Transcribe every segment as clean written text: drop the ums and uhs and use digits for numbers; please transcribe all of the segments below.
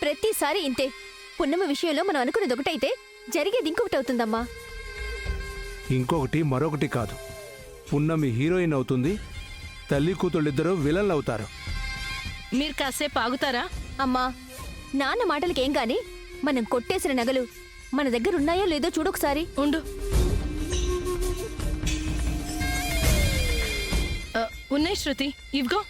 ప్రతిసారి ఇంతే. పున్నమి విషయంలో మనం అనుకున్నది ఒకటైతే జరిగేది ఇంకొకటి అవుతుందమ్మా. ఇంకొకటి మరొకటి కాదు. పున్నమి హీరోయిన్ అవుతుంది, తల్లి కూతుళ్ళిద్దరూ విలన్లు అవుతారు. మీరు కాసేపు ఆగుతారా? అమ్మా, నాన్న మాటలకేం గాని మనం కొట్టేసిన నగలు మన దగ్గర ఉన్నాయో లేదో చూడొకసారి. ఉండు. ఉన్నాయి శృతి, ఇవిగో.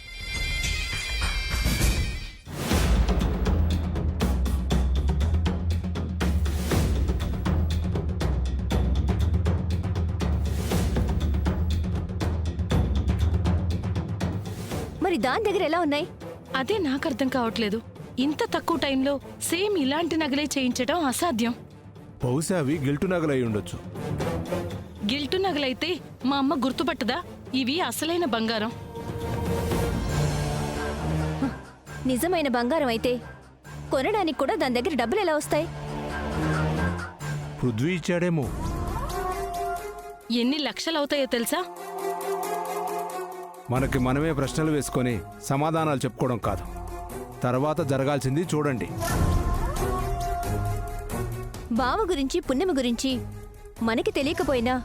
మరి దాని దగ్గర ఎలా ఉన్నాయి? అదే నాకు అర్థం కావట్లేదు. ఇంత తక్కువ టైంలో సేమ్ ఇలాంటి నగలే చేయించడం అసాధ్యం. బహుశా అవి గిల్టు నగలై ఉండొచ్చు. గిల్టు నగలైతే మా అమ్మ గుర్తుపట్టదా? ఇవి అసలైన బంగారం. నిజమైన బంగారం అయితే కొనడానికి కూడా దాని దగ్గర డబ్బులు ఎలా వస్తాయి? పృథ్వీ ఇచ్చాడేమో. ఎన్ని లక్షలవుతాయో తెలుసా? మనకి మనమే ప్రశ్నలు వేసుకొని సమాధానాలు చెప్పుకోవడం కాదు, తర్వాత జరగాల్సింది చూడండి. బావ గురించి పున్నమి గురించి మనకి తెలియకపోయినా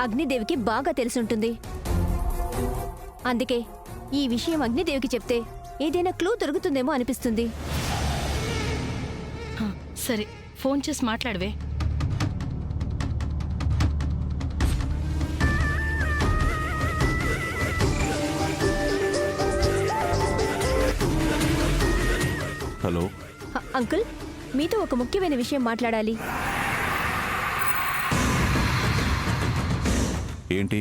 అగ్నిదేవికి బాగా తెలుసుంటుంది. అందుకే ఈ విషయం అగ్నిదేవికి చెప్తే ఏదైనా క్లూ దొరుకుతుందేమో అనిపిస్తుంది. సరే, ఫోన్ చేసి మాట్లాడవే. హలో అంకుల్, మీతో ఒక ముఖ్యమైన విషయం మాట్లాడాలి. ఏంటి?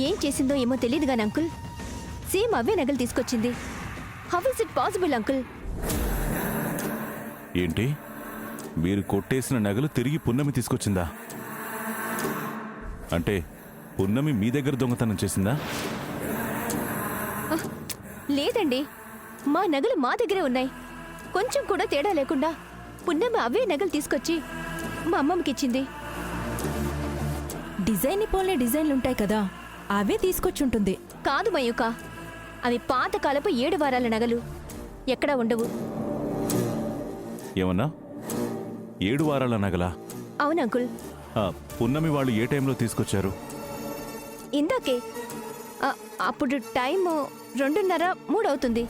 ఏం చేసిందో ఏమో తెలియదు గాని అంకుల్, సేమ్ అవే నగలు తీసుకొచ్చింది. How is it possible uncle? ఏంటి, మీరు కొట్టేసిన నగలు తిరిగి పున్నమి తీసుకొచ్చిందా? అంటే పున్నమి మీ దగ్గర దొంగతనం చేసిందా? లేదండి, మా నగలు మా దగ్గరే ఉన్నాయి. కొంచెం కూడా తేడా లేకుండా పున్నమి అవే నగలు తీసుకొచ్చి మా అమ్మమ్మకి ఇచ్చింది. డిజైన్ పోలే డిజైన్లుంటాయి కదా, అవే తీసుకొచ్చుంటుంది. కాదు మయూక, అవి పాతకాలపు 7 వారాల నగలు, ఎక్కడా ఉండవు. ఏమన్నా 7 వారాల నగలా? అవును అంకుల్. పున్నమి వాళ్ళు ఏ టైంలో తీసుకొచ్చారు? ఇందాకే. అప్పుడు టైం 2:30, 3 అవుతుంది.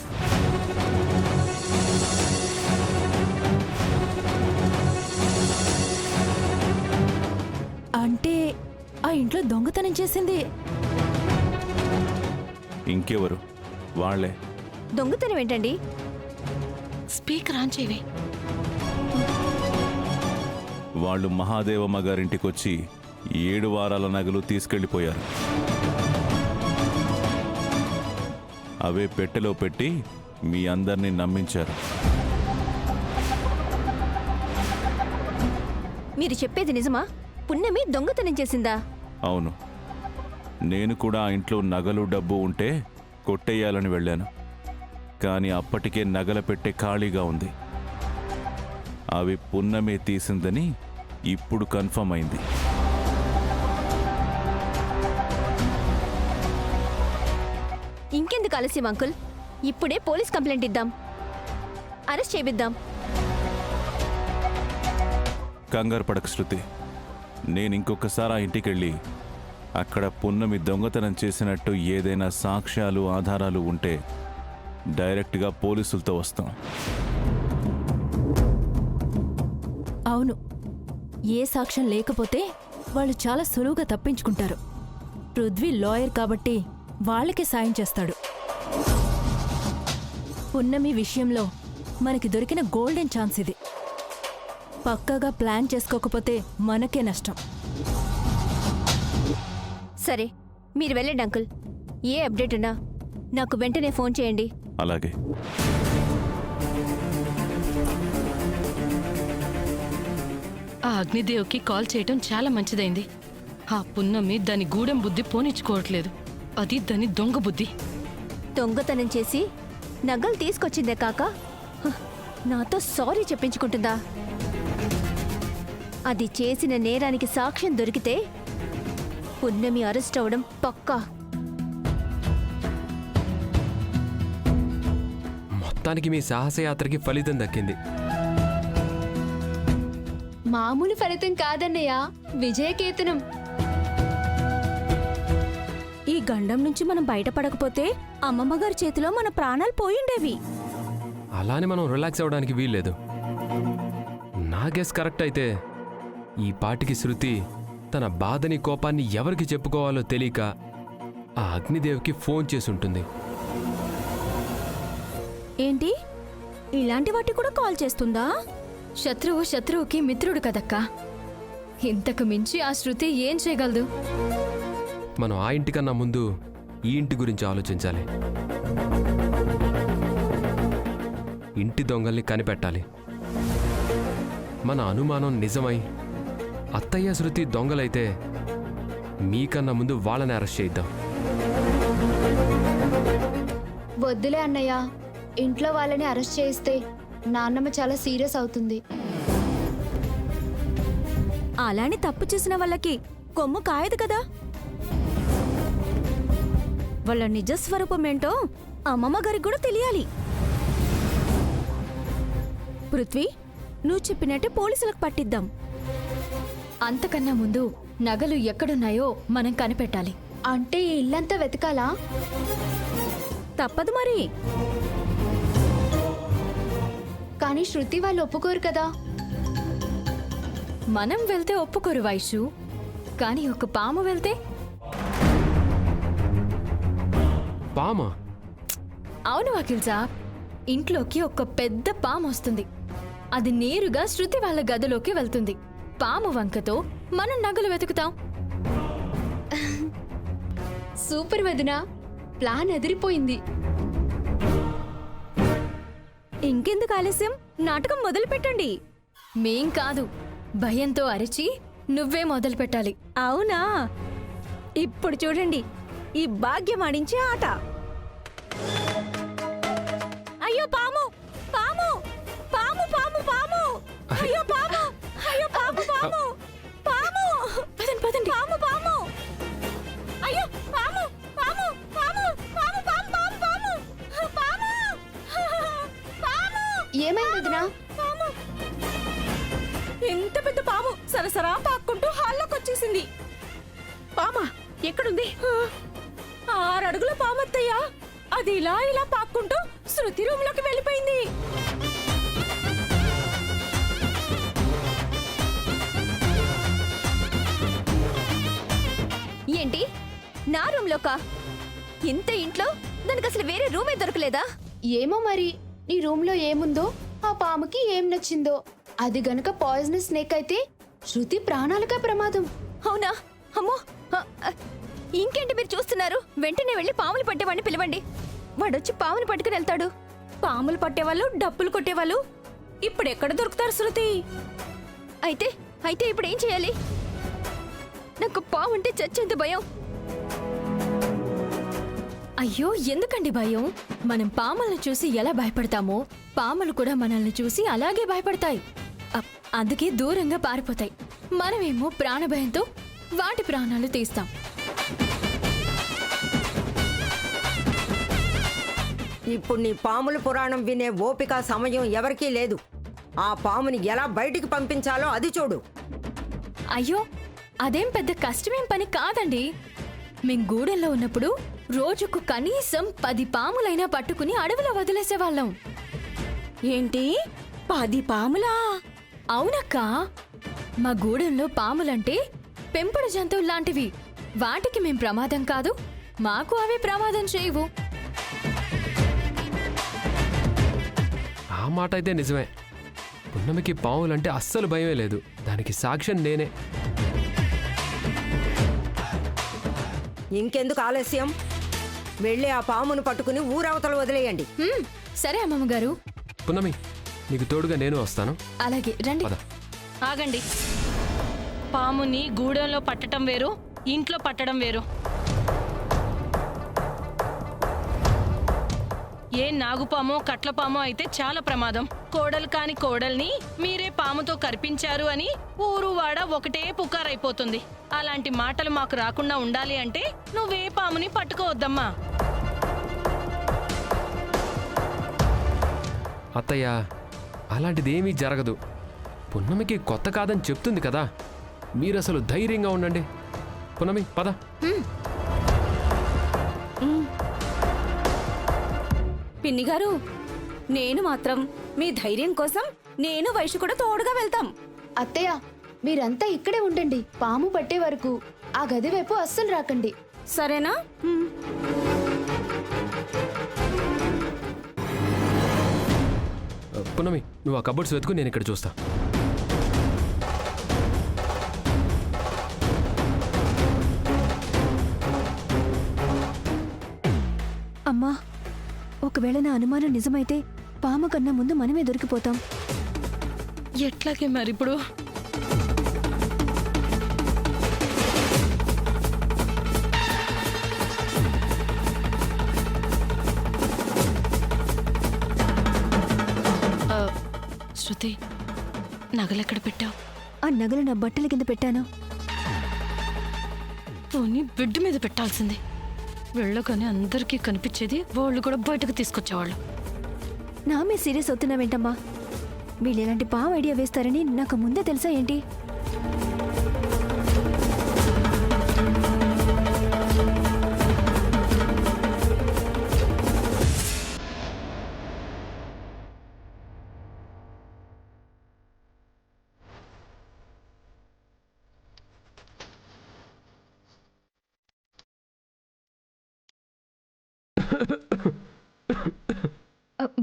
అంటే ఆ ఇంట్లో దొంగతనం చేసింది ఇంకెవరు? వాళ్లే. దొంగతనం ఏంటండి? స్పీకర్ ఆన్ చేయవే. వాళ్ళు మహాదేవమ్మ గారింటికొచ్చి 7 వారాల నగలు తీసుకెళ్లిపోయారు. అవే పెట్టెలో పెట్టి మీ అందరినీ నమ్మించారు. మీరు చెప్పేది నిజమా? పున్నమి దొంగతనం చేసిందా? అవును, నేను కూడా ఆ ఇంట్లో నగలు డబ్బు ఉంటే కొట్టేయాలని వెళ్ళాను. కానీ అప్పటికే నగల పెట్టె ఖాళీగా ఉంది. అవి పున్నమే తీసిందని ఇప్పుడు కన్ఫర్మ్ అయింది. ఇంకెందుకు ఆలస్యం అంకుల్? ఇప్పుడే పోలీస్ కంప్లైంట్ ఇద్దాం, అరెస్ట్ చేయిద్దాం. కంగారు పడక శృతి, నేను ఇంకొకసారి ఆ ఇంటికెళ్ళి అక్కడ పున్నమి దొంగతనం చేసినట్టు ఏదైనా సాక్ష్యాలు ఆధారాలు ఉంటే డైరెక్ట్గా పోలీసులతో వస్తాం. అవును, ఏ సాక్ష్యం లేకపోతే వాళ్ళు చాలా సులువుగా తప్పించుకుంటారు. పృథ్వీ లాయర్ కాబట్టి వాళ్ళకే సాయం చేస్తాడు. పున్నమి విషయంలో మనకి దొరికిన గోల్డెన్ ఛాన్స్ ఇది. పక్కాగా ప్లాన్ చేసుకోకపోతే మనకే నష్టం. సరే, మీరు వెళ్ళండి అంకుల్. ఏ అప్డేట్ ఉన్నా నాకు వెంటనే ఫోన్ చేయండి. అలాగే. ఆ అగ్నిదేవ్కి కాల్ చేయటం చాలా మంచిదైంది. ఆ పున్నమి దాని గూడెం బుద్ధి పోనిచ్చుకోవట్లేదు. అది దాని దొంగ బుద్ధి. దొంగతనం చేసి నగలు తీసుకొచ్చిందే కాక హ, నాతో సారీ చెప్పించుకుంటుందా? అది చేసిన నేరానికి సాక్ష్యం దొరికితే పున్నమి అరెస్ట్ అవడం పక్కా. మొత్తానికి మీ సాహసయాత్రకి ఫలితం దక్కింది. మామూలు ఫలితం కాదన్నయ్య, విజయకేతనం. ఈ గండం నుంచి మనం బయటపడకపోతే అమ్మమ్మ గారి చేతిలో మన ప్రాణాలు పోయిండేవి. అలానే మనం రిలాక్స్ అవ్వడానికి వీల్లేదు. నా గెస్ కరెక్ట్ అయితే ఈ పాటికి శృతి తన బాధని కోపాన్ని ఎవరికి చెప్పుకోవాలో తెలియక ఆ అగ్నిదేవ్కి ఫోన్ చేసి ఉంటుంది. ఏంటి, ఇలాంటి వాటి కూడా కాల్ చేస్తుందా? శత్రువు శత్రువుకి మిత్రుడు కదక్కా. ఇంతకు మించి ఆ శృతి ఏం చేయగలదు? మనం ఆ ఇంటికన్నా ముందు ఈ ఇంటి గురించి ఆలోచించాలి. ఇంటి దొంగల్ని కనిపెట్టాలి. మన అనుమానం నిజమై అత్తయ్య శృతి దొంగలైతే మీకన్నా ముందు వాళ్ళని అరెస్ట్ చేద్దాం. వద్దులే అన్నయ్య, ఇంట్లో వాళ్ళని అరెస్ట్ చేస్తే నాన్నమ్మ చాలా సీరియస్ అవుతుంది. అలానే తప్పు చేసిన వాళ్ళకి కొమ్ము కాయదు కదా. వాళ్ళ నిజస్వరూపమేంటో అమ్మమ్మ గారికి కూడా తెలియాలి. పృథ్వీ, నువ్వు చెప్పినట్టే పోలీసులకు పట్టిద్దాం. అంతకన్నా ముందు నగలు ఎక్కడున్నాయో మనం కనిపెట్టాలి. అంటే ఈ ఇల్లంతా వెతకాలా? తప్పదు మరి. కానీ శృతి వాళ్ళు ఒప్పుకోరు కదా. మనం వెళ్తే ఒప్పుకోరు వైషు, కానీ ఒక పాము వెళ్తే? పామా? అవును వకీల్ సాబ్, ఇంట్లోకి ఒక పెద్ద పాము వస్తుంది. అది నేరుగా శృతి వాళ్ళ గదిలోకి వెళ్తుంది. పాము వంకతో మనం నగలు వెతుకుతాం. సూపర్ వదినా, ప్లాన్ ఎదిరిపోయింది. ఇంకెందుకు ఆలస్యం, నాటకం మొదలు పెట్టండి. మేం కాదు, భయంతో అరిచి నువ్వే మొదలు పెట్టాలి. అవునా? ఇప్పుడు చూడండి ఈ భాగ్యం ఆడించే ఆట. అయ్యో పాము, పాము, పాము, పాము, పాము! అయ్యో పాము, అయ్యో పాము, పాము, పాము! పదండి పదండి. పాము, పాము! అయ్యో పాము, పాము, పాము, పాము, పాము, పాము, పాము! పాము! పాము! ఏమైంది వదినా? పాము! ఎంత పెద్ద పాము సరసరా పాక్కుంటూ హాల్లోకి వచ్చేసింది. పామా ఎక్కడుంది? 6 అడుగుల పామత్తయ్యా. అది ఇలా ఇలా పాక్కుంటూ శృతి రూమ్లోకి వెళ్ళిపోయింది. ఏంటి, నా రూమ్లోకా? ఇంత ఇంట్లో దానికి అసలు వేరే రూమే దొరకలేదా? ఏమో మరి, నీ రూమ్ లో ఏముందో, ఆ పాముకి ఏం నచ్చిందో. అది గనుక పాయిజనస్ స్నేక్ అయితే శృతి ప్రాణాలకే ప్రమాదం. అవునా? అమ్మో! ఇంకేంటి మీరు చూస్తున్నారు? వెంటనే వెళ్ళి పాములు పట్టేవాడిని పిలవండి. వాడొచ్చి పాములు పట్టుకుని వెళ్తాడు. పాములు పట్టేవాళ్ళు, డప్పులు కొట్టేవాళ్ళు ఇప్పుడు ఎక్కడ దొరుకుతారు శృతి? అయితే అయితే ఇప్పుడు ఏం చేయాలి? నాకు పాము అంటే చచ్చేంత భయం. అయ్యో, ఎందుకండి భయం? మనం పాములను చూసి ఎలా భయపడతామో పాములు కూడా మనల్ని చూసి అలాగే భయపడతాయి. అందుకే దూరంగా పారిపోతాయి. మనమేమో ప్రాణభయంతో వాటి ప్రాణాలు తీస్తాం. ఇప్పుడు నీ పాముల పురాణం వినే ఓపిక సమయం ఎవరికీ లేదు. ఆ పాముని ఎలా బయటికి పంపించాలో అది చూడు. అయ్యో, అదేం పెద్ద కష్టమేం పని కాదండి. మేం గూడెంలో ఉన్నప్పుడు రోజుకు కనీసం 10 పాములైనా పట్టుకుని అడవిలో వదిలేసేవాళ్ళం. ఏంటి, 10 పాములా? అవునక్కా, మా గూడెంలో పాములంటే పెంపుడు జంతువుల్లాంటివి. వాటికి మేం ప్రమాదం కాదు, మాకు అవి ప్రమాదం చేయవు. ఆ మాట అయితే నిజమే. పున్నమికి పావులంటే అస్సలు భయమే లేదు. దానికి సాక్ష్యం నేనే. ఇంకెందుకు ఆలస్యం? వెళ్ళి ఆ పామును పట్టుకుని ఊరవతలు వదిలేయండి. సరే అమ్మమ్మ గారు. పున్నమి, నీకు తోడుగా నేను వస్తాను. అలాగే రండి. పద. ఆగండి. పాముని గూడెంలో పట్టడం వేరు, ఇంట్లో పట్టడం వేరు. ఏ నాగుపామో కట్లపామో అయితే చాలా ప్రమాదం. కోడలు కాని కోడల్ని మీరే పాముతో కరిపించారు అని ఊరు వాడ ఒకటే పుకారైపోతుంది. అలాంటి మాటలు మాకు రాకుండా ఉండాలి అంటే నువ్వే పాముని పట్టుకోవద్దమ్మా. అత్తయ్య, అలాంటిదేమీ జరగదు. పున్నమికి కొత్త కాదని చెప్తుంది కదా. మీరసలు ధైర్యంగా ఉండండి. పున్నమి, పద. పిన్ని గారు, నేను మాత్రం మీ ధైర్యం కోసం నేను వైషు కూడా తోడుగా వెళ్తాం. అత్తయ్య, మీరంతా ఇక్కడే ఉండండి. పాము పట్టే వరకు ఆ గది వైపు అస్సలు రాకండి. సరేనా? పున్నమి, నువ్వు ఆ కబోర్డ్స్ వెతుకు, నేను ఇక్కడ చూస్తా. అమ్మా, ఒకవేళ నా అనుమానం నిజమైతే పాము కన్నా ముందు మనమే దొరికిపోతాం. ఎట్లాగే మరిప్పుడు? శృతి, నగలెక్కడ పెట్టావు? ఆ నగలు నా బట్టల కింద పెట్టాను. పోనీ బెడ్ మీద పెట్టాల్సింది. వెళ్ళగానే అందరికీ కనిపించేది, వాళ్ళు కూడా బయటకు తీసుకొచ్చేవాళ్ళు. నా మీద సీరియస్ అవుతున్నావేంటమ్మా? వీళ్ళు ఇలాంటి పాము ఐడియా వేస్తారని నాకు ముందే తెలుసా ఏంటి?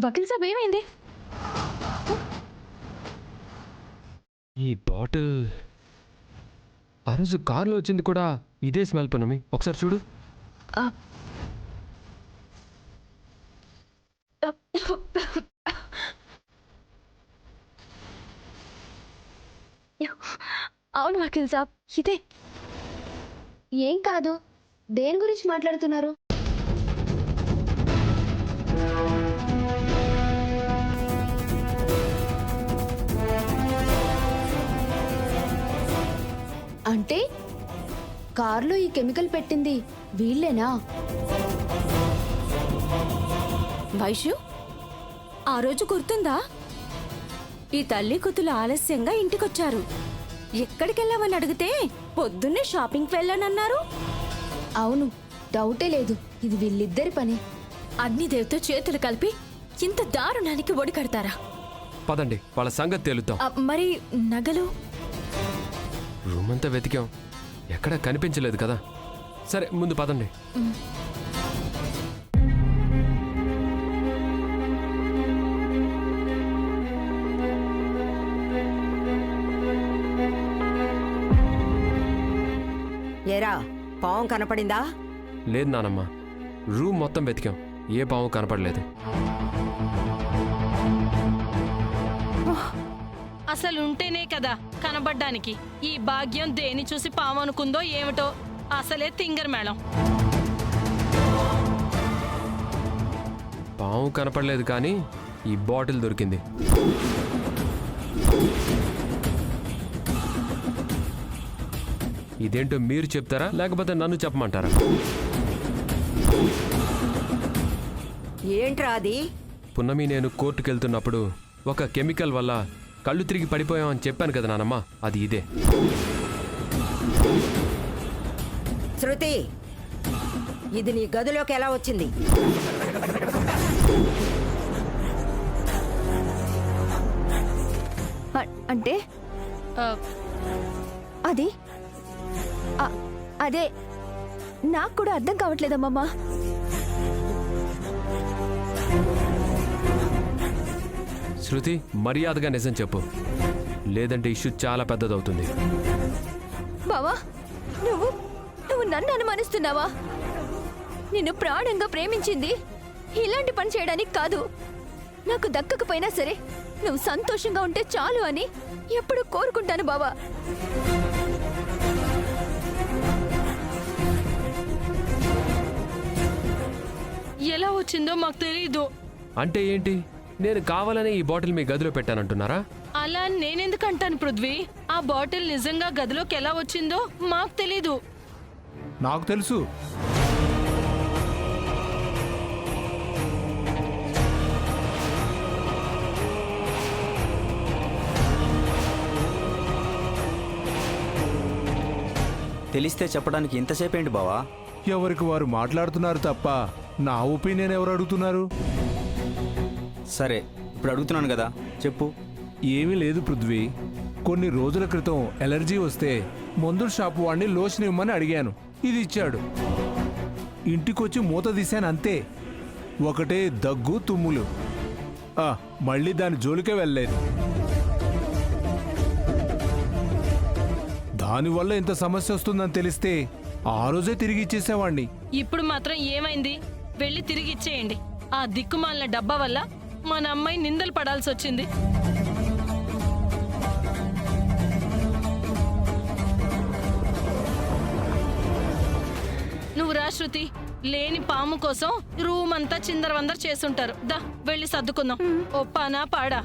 వకీల్ సాబ్, ఏమైంది? ఈ బాటిల్ ఆ రోజు కారులో వచ్చింది కూడా ఇదే స్మెల్. పున్నమి, ఒకసారి చూడు. అవును వకీల్ సాబ్, ఇదే. ఏం కాదు. దేని గురించి మాట్లాడుతున్నారు? అంటే కార్లో ఈ కెమికల్ పెట్టింది వీళ్ళేనా? వైషు, ఆ రోజు గుర్తుందా? ఈ తల్లి కూతులు ఆలస్యంగా ఇంటికొచ్చారు. ఎక్కడికెళ్ళామని అడిగితే పొద్దున్నే షాపింగ్కి వెళ్ళానన్నారు. అవును, డౌటే లేదు, ఇది వీళ్ళిద్దరి పని. అగ్నిదేవ్తో చేతులు కలిపి ఇంత దారుణానికి ఒడికడతారా? పదండి, వాళ్ళ సంగతి తేలుద్దాం. మరి నగలు? రూమ్ అంతా వెతికాం, ఎక్కడా కనిపించలేదు కదా. సరే, ముందు పదండి. ఏరా, పాము కనపడిందా? లేదు నానమ్మ, రూమ్ మొత్తం వెతికాం, ఏ పాము కనపడలేదు. అసలు ఉంటేనే కదా కనబడ్డానికి. ఈ భాగ్యం దేని చూసి పాము అనుకుందో ఏమిటో. అసలే తింగర్ మేళం. పాము కనపడలేదు కానీ ఈ బాటిల్ దొరికింది. ఇదేంటో మీరు చెప్తారా, లేకపోతే నన్ను చెప్పమంటారా? ఏంట్రా అది? పున్నమి, నేను కోర్టుకు వెళ్తున్నప్పుడు ఒక కెమికల్ వల్ల కళ్ళు తిరిగి పడిపోయామని చెప్పాను కదా నానమ్మ, అది ఇదే. శృతి, ఇది నీ గదిలోకి ఎలా వచ్చింది? అంటే అది అదే నాకు కూడా అర్థం కావట్లేదమ్మమ్మా. శృతి, మర్యాదగా నిజం చెప్పు, లేదంటే ఇష్యూ చాలా పెద్దదవుతుంది. బావా, నువ్వు నువ్వు నన్ను అనుమానిస్తున్నావా? నిన్ను ప్రాణంగా ప్రేమించింది ఇలాంటి పని చేయడానికి కాదు. నాకు దక్కకపోయినా సరే నువ్వు సంతోషంగా ఉంటే చాలు అని ఎప్పుడూ కోరుకుంటాను బావా. ఎలా వచ్చిందో మాకు తెలీదు. అంటే ఏంటి? నేను కావాలని ఈ బాటిల్ మీ గదిలో పెట్టానంటున్నారా? అలా నేనెందుకు అంటాను పృథ్వీ? ఆ బాటిల్ నిజంగా గదిలోకి ఎలా వచ్చిందో మాకు తెలీదు. నాకు తెలుసు. తెలిస్తే చెప్పడానికి ఇంతసేపు ఏంటి బావా? ఎవరికి వారు మాట్లాడుతున్నారు తప్ప నా ఒపీనియన్ ఎవరు అడుగుతున్నారు? సరే, ఇప్పుడు అడుగుతున్నాను కదా, చెప్పు. ఏమీ లేదు పృథ్వీ. కొన్ని రోజుల క్రితం ఎలర్జీ వస్తే మందుల షాపు వాడిని లోషన్ ఇవ్వమని అడిగాను. ఇది ఇచ్చాడు. ఇంటికొచ్చి మూత తీశాను అంతే. ఒకటే దగ్గు, తుమ్ములు. మళ్ళీ దాని జోలికే వెళ్ళలేదు. దానివల్ల ఇంత సమస్య వస్తుందని తెలిస్తే ఆ రోజే తిరిగి ఇచ్చేసేవాణ్ణి. ఇప్పుడు మాత్రం ఏమైంది? వెళ్ళి తిరిగి ఇచ్చేయండి. ఆ దిక్కుమాలిన డబ్బా వల్ల మన అమ్మాయి నిందలు పడాల్సి వచ్చింది. నువ్వు రా శృతి. లేని పాము కోసం రూమ్ అంతా చిందరవందర చేసుంటారు. దా వెళ్ళి సర్దుకుందాం. ఒప్పానా పాడా?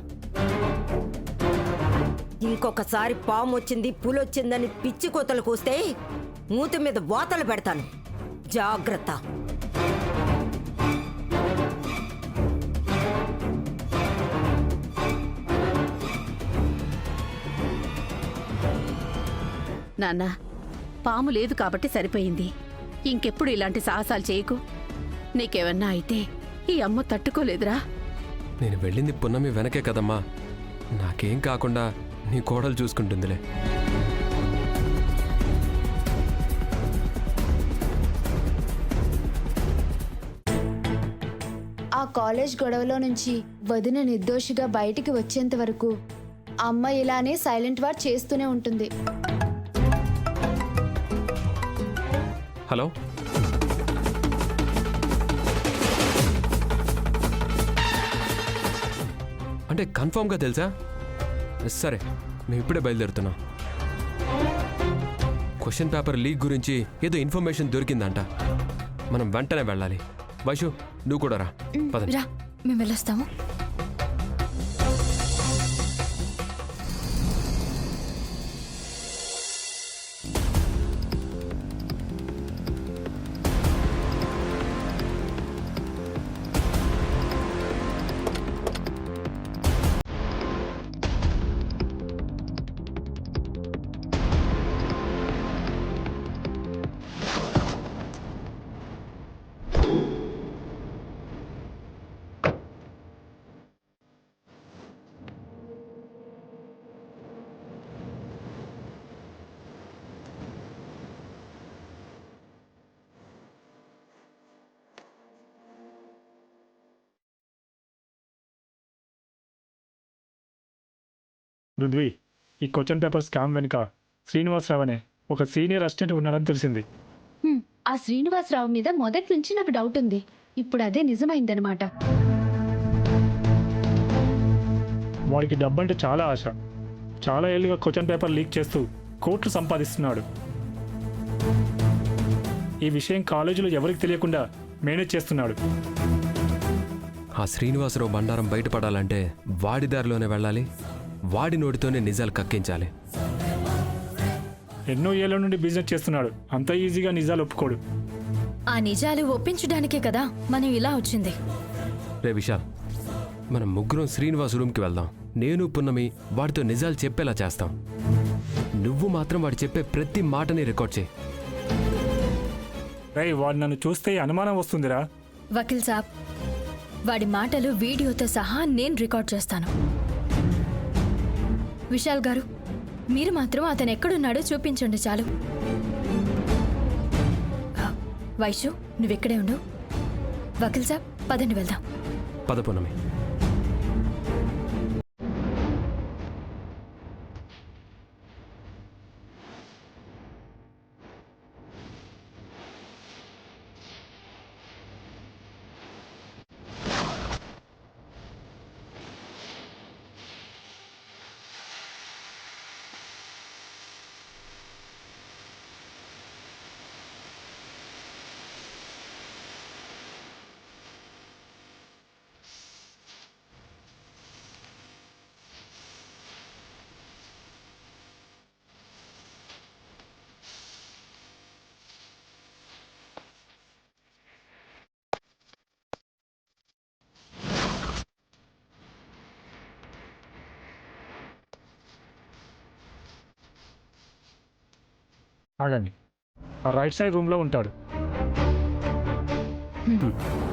ఇంకొకసారి పాము వచ్చింది, పులొచ్చిందని పిచ్చి కోతలు కూస్తే మూతి మీద బోతలు పెడతాను. జాగ్రత్త. నాన్న, పాము లేదు కాబట్టి సరిపోయింది. ఇంకెప్పుడు ఇలాంటి సాహసాలు చేయకు. నీకేమన్నా అయితే ఈ అమ్మ తట్టుకోలేదురా. నేను వెళ్ళింది పున్నమి వెనకే కదమ్మా. నాకేం కాకుండా నీ కోడలు చూసుకుంటుందిలే. ఆ కాలేజ్ గొడవలో నుంచి వదిన నిర్దోషిగా బయటికి వచ్చేంత వరకు అమ్మ ఇలానే సైలెంట్ వార్ చేస్తూనే ఉంటుంది. హలో, అంటే కన్ఫర్మ్గా తెలుసా? సరే, మేము ఇప్పుడే బయలుదేరుతున్నాం. క్వశ్చన్ పేపర్ లీక్ గురించి ఏదో ఇన్ఫర్మేషన్ దొరికిందంట. మనం వెంటనే వెళ్ళాలి. వైషు, నువ్వు కూడా రా. పదండి. రా, మేము వెళ్ళొస్తాము. పృథ్వీ, ఈ క్వశ్చన్ పేపర్ స్కామ్ వెనుక శ్రీనివాసరావు అనే ఒక సీనియర్ అసిస్టెంట్ ఉన్నాడని తెలిసింది. ఆ శ్రీనివాసరావు మీద మొదటి నుంచి నాకు డౌట్ ఉంది. ఇప్పుడు అదే నిజమైందనమాట. వాడికి డబ్బంటే చాలా ఆశ. చాలా ఏళ్ళుగా క్వశ్చన్ పేపర్ లీక్ చేస్తూ కోట్లు సంపాదిస్తున్నాడు. ఈ విషయం కాలేజీలో ఎవరికి తెలియకుండా మేనేజ్ చేస్తున్నాడు. ఆ శ్రీనివాసరావు బండారం బయటపడాలంటే వాడి దారిలోనే వెళ్ళాలి. వాడి నోటితోనే నిజాలు కక్కించాలి. ఎన్నో ఏళ్ల నుండి బిజినెస్ చేస్తున్నాడు. అంత ఈజీగా నిజాలు ఒప్పుకోడు. ఆ నిజాలు ఒప్పించడానికే కదా మనం ఇలా వచ్చింది. రే విశాల్, మనం ముగ్గురం శ్రీనివాస్ రూమ్కి వెళ్దాం. నేను పున్నమి వాడితో నిజాలు చెప్పేలా చేస్తాం. నువ్వు మాత్రం వాడు చెప్పే ప్రతి మాటని రికార్డ్ చేయి. రై, వాడు నన్ను చూస్తే అనుమానం వస్తుందిరా. వకీల్ సాబ్, వాడి మాటలు వీడియోతో సహా నేను రికార్డ్ చేస్తాను. విశాల్ గారు, మీరు మాత్రం అతను ఎక్కడున్నాడో చూపించండి చాలు. వైషు, నువ్వెక్కడే ఉండు. వకీల్ సాబ్, పదండి వెళ్దాం. పద పున్నమి. ఆగండి. ఆ రైట్ సైడ్ రూమ్లో ఉంటాడు. హ్మ్.